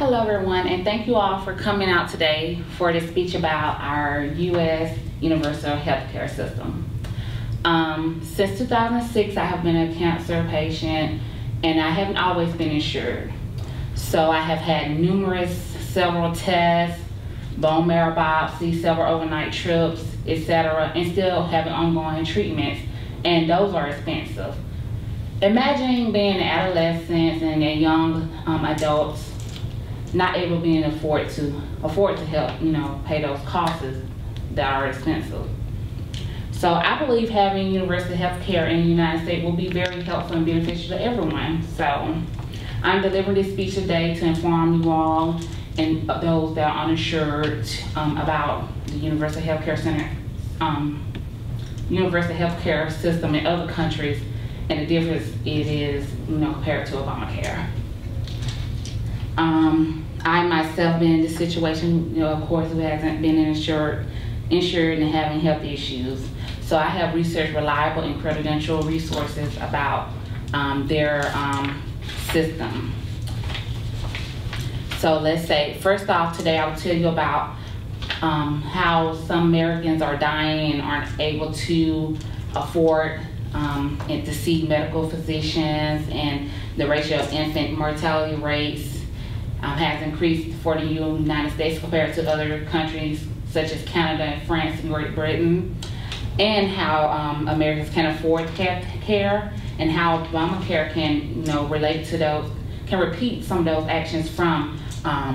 Hello everyone, and thank you all for coming out today for this speech about our U.S. universal healthcare system. Since 2006, I have been a cancer patient, and I haven't always been insured. So I have had several tests, bone marrow biopsy, several overnight trips, etc., and still having ongoing treatments, and those are expensive. Imagine being an adolescent and a young adults not able to be afford to help, pay those costs that are expensive. So I believe having universal health care in the United States will be very helpful and beneficial to everyone. So I'm delivering this speech today to inform you all and those that are uninsured about the universal health care universal health care system in other countries and the difference it is, compared to Obamacare. I myself been in this situation, of course, who hasn't been insured and having health issues. So I have researched reliable and credentialed resources about their system. So let's say, first off, today I will tell you about how some Americans are dying and aren't able to afford and to see medical physicians, and the ratio of infant mortality rates has increased for the United States compared to other countries such as Canada and France and Great Britain, and how Americans can afford health care, and how Obamacare can relate to those, can repeat some of those actions from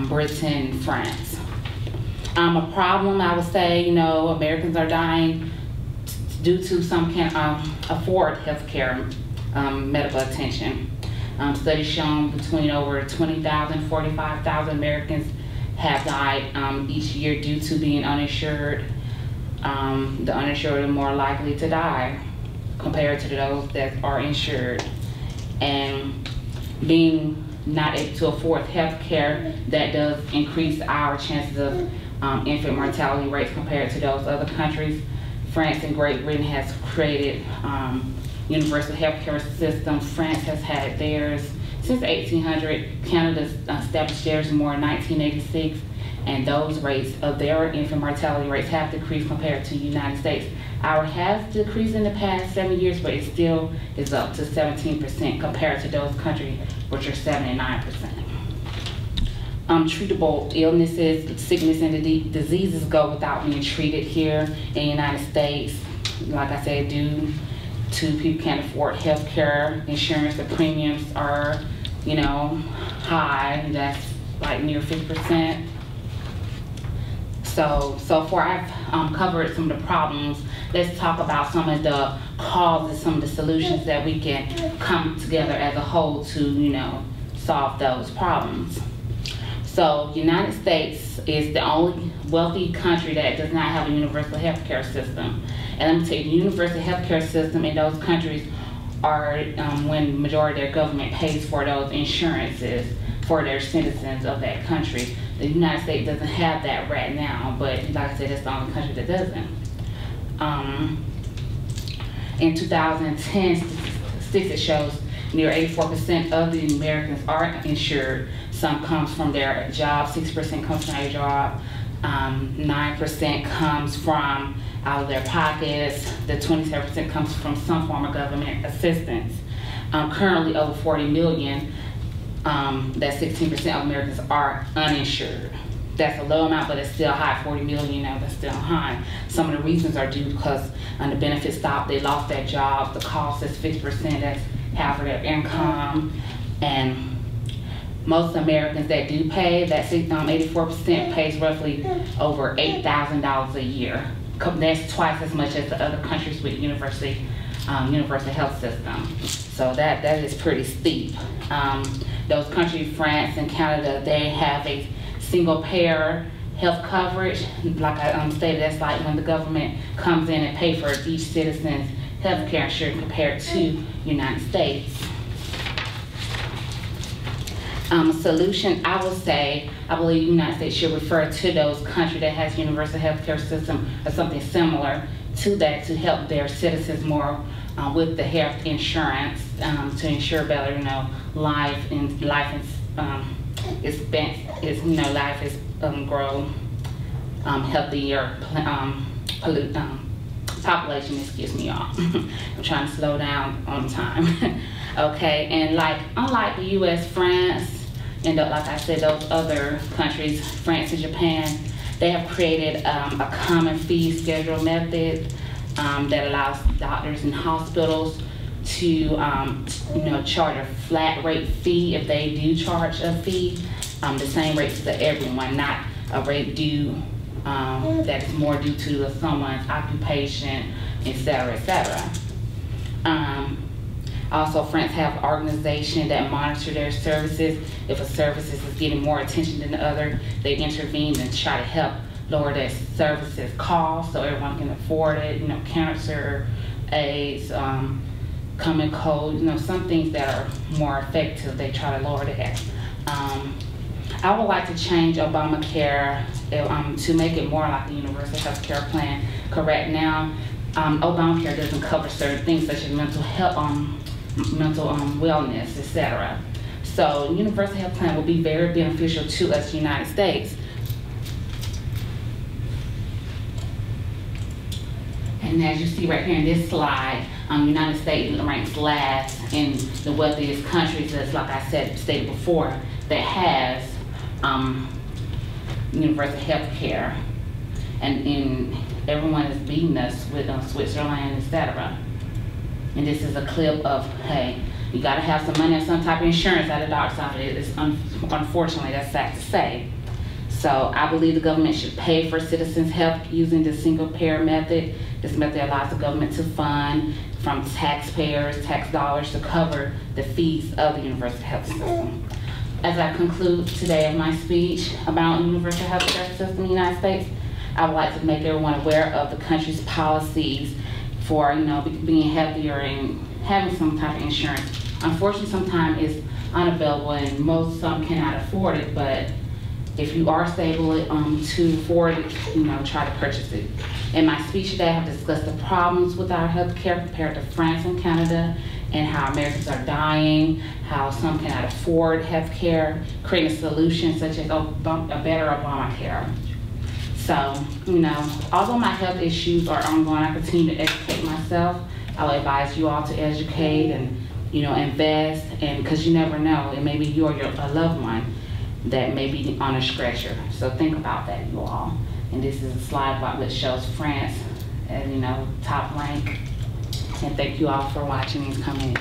Britain and France. A problem, I would say, Americans are dying due to some can't afford health care medical attention. Studies shown between over 20,000 and 45,000 Americans have died each year due to being uninsured. The uninsured are more likely to die compared to those that are insured. And being not able to afford health care, that does increase our chances of infant mortality rates compared to those other countries. France and Great Britain has created universal healthcare system. France has had theirs since 1800. Canada established theirs more in 1986, and those rates of their infant mortality rates have decreased compared to the United States. Ours has decreased in the past 7 years, but it still is up to 17% compared to those countries, which are 79%. Treatable illnesses, sickness, and diseases go without being treated here in the United States. Like I said, due to people can't afford health care insurance, the premiums are, high. That's like near 50%. So far I've covered some of the problems. Let's talk about some of the causes, some of the solutions that we can come together as a whole to, solve those problems. So the United States is the only wealthy country that does not have a universal health care system. And let me tell you, the universal health care system in those countries are when the majority of their government pays for those insurances for their citizens of that country. The United States doesn't have that right now, but like I said, it's the only country that doesn't. In 2010 statistics shows near 84% of the Americans are insured. Some comes from their job, 6% comes from their job, 9% comes from out of their pockets, the 27% comes from some form of government assistance. Currently over 40 million, that 16% of Americans are uninsured. That's a low amount, but it's still high. 40 million, that's still high. Some of the reasons are due because the benefits stopped, they lost their jobs, the cost is 50%, that's half of their income, and most Americans that do pay, that 84% pays roughly over $8,000 a year. That's twice as much as the other countries with universal health system. So that is pretty steep. Those countries, France and Canada, they have a single payer health coverage. Like I stated, that's like when the government comes in and pays for each citizen's health care insurance compared to the United States. Solution, I would say, I believe the United States should refer to those countries that has universal health care system or something similar to that to help their citizens more with the health insurance to ensure better, life life is grow healthier population. Excuse me, y'all. I'm trying to slow down on time. Okay, and unlike the U.S., France, and like I said, those other countries, France and Japan, they have created a common fee schedule method that allows doctors and hospitals to charge a flat rate fee if they do charge a fee, the same rates to everyone, not a rate due that is more due to someone's occupation, etc., etc. Also, France have organizations that monitor their services. If a service is getting more attention than the other, they intervene and try to help lower their services cost so everyone can afford it. Cancer, AIDS, common cold, some things that are more effective, they try to lower that. I would like to change Obamacare to make it more like a universal health care plan. Correct now, Obamacare doesn't cover certain things such as mental health, mental wellness, etc. So universal health plan will be very beneficial to us, the United States. And as you see right here in this slide, United States ranks last in the wealthiest countries, as like I stated before, that has universal health care. And everyone is beating us with Switzerland, etc. And this is a clip of, hey, you gotta have some money or some type of insurance at a doctor's office. Unfortunately, that's sad to say. So I believe the government should pay for citizens' health using the single payer method. This method allows the government to fund from taxpayers, tax dollars to cover the fees of the universal health system. As I conclude today of my speech about the universal health care system in the United States, I would like to make everyone aware of the country's policies for being healthier and having some type of insurance. Unfortunately, sometimes it's unavailable and some cannot afford it, but if you are stable to afford it, try to purchase it. In my speech today, I have discussed the problems with our health care compared to France and Canada, and how Americans are dying, how some cannot afford health care, creating a solution such as a better Obamacare. So, although my health issues are ongoing, I continue to educate myself. I will advise you all to educate and, invest, and because you never know, it may be you or a loved one that may be on a stretcher. So think about that, you all. And this is a slide that shows France as, top rank. And thank you all for watching and coming.